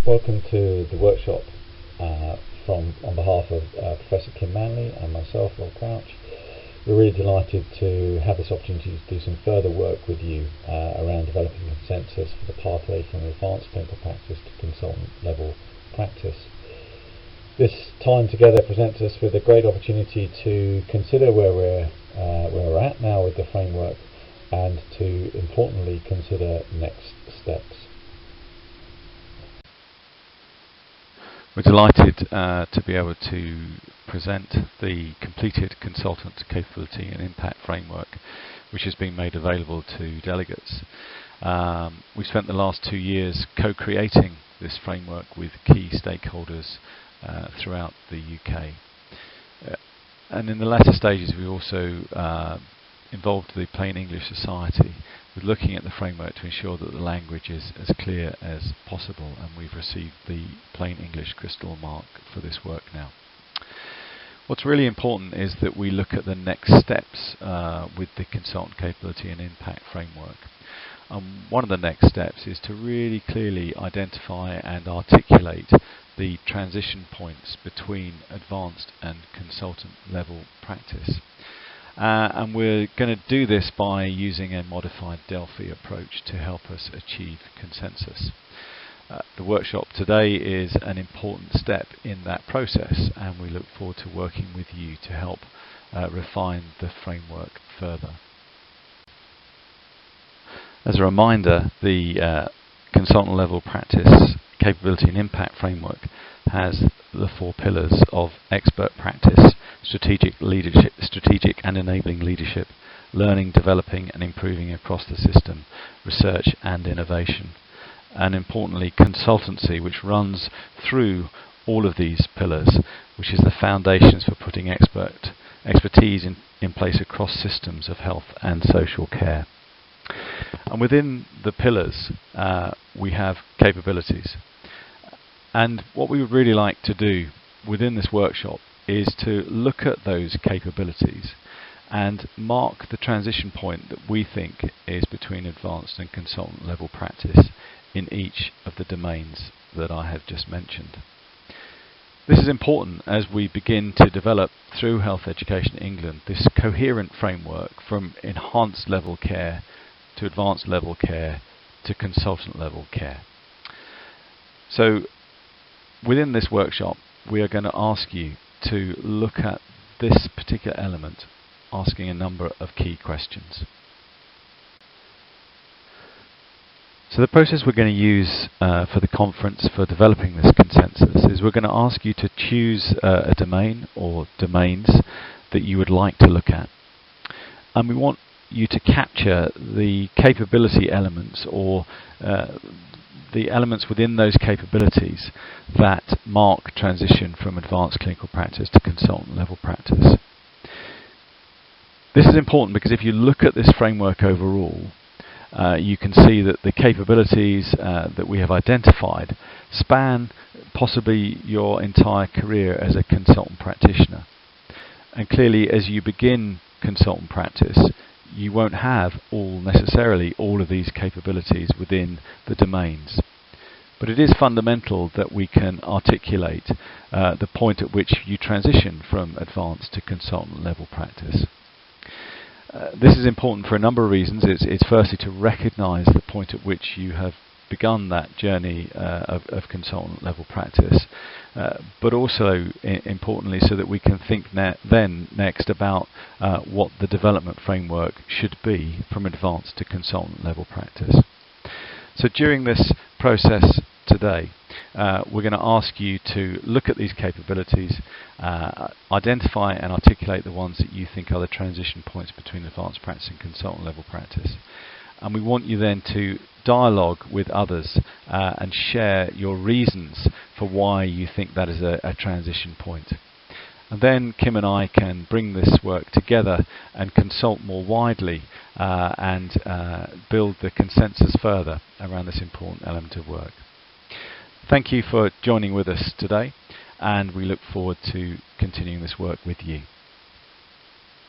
Welcome to the workshop on behalf of Professor Kim Manley and myself, Rob Crouch. We're really delighted to have this opportunity to do some further work with you around developing a consensus for the pathway from advanced clinical practice to consultant level practice. This time together presents us with a great opportunity to consider where we're at now with the framework and to importantly consider next steps. We're delighted to be able to present the completed consultant capability and impact framework, which has been made available to delegates. We've spent the last 2 years co-creating this framework with key stakeholders throughout the UK. And in the latter stages we also involved the Plain English Society with looking at the framework to ensure that the language is as clear as possible, and we've received the Plain English Crystal Mark for this work now. What's really important is that we look at the next steps with the consultant capability and impact framework. One of the next steps is to really clearly identify and articulate the transition points between advanced and consultant level practice. And we're going to do this by using a modified Delphi approach to help us achieve consensus. The workshop today is an important step in that process, and we look forward to working with you to help refine the framework further. As a reminder, the consultant level practice capability and impact framework has the 4 pillars of expert practice, strategic and enabling leadership, learning, developing and improving across the system, research and innovation, and importantly consultancy, which runs through all of these pillars, which is the foundations for putting expertise in place across systems of health and social care. And within the pillars we have capabilities. And what we would really like to do within this workshop is to look at those capabilities and mark the transition point that we think is between advanced and consultant level practice in each of the domains that I have just mentioned. This is important as we begin to develop through Health Education England this coherent framework from enhanced level care to advanced level care to consultant level care. So within this workshop we are going to ask you to look at this particular element, asking a number of key questions. So the process we're going to use for the conference for developing this consensus is we're going to ask you to choose a domain or domains that you would like to look at, and we want you to capture the capability elements or the elements within those capabilities that mark transition from advanced clinical practice to consultant level practice. This is important because if you look at this framework overall, you can see that the capabilities that we have identified span possibly your entire career as a consultant practitioner. And clearly as you begin consultant practice, you won't have necessarily all of these capabilities within the domains. But it is fundamental that we can articulate the point at which you transition from advanced to consultant level practice. This is important for a number of reasons. It's firstly to recognise the point at which you have begun that journey of consultant level practice, but also importantly so that we can think then next about what the development framework should be from advanced to consultant level practice. So during this process today we're going to ask you to look at these capabilities, identify and articulate the ones that you think are the transition points between advanced practice and consultant level practice. And we want you then to dialogue with others and share your reasons for why you think that is a transition point. And then Kim and I can bring this work together and consult more widely and build the consensus further around this important element of work. Thank you for joining with us today, and we look forward to continuing this work with you.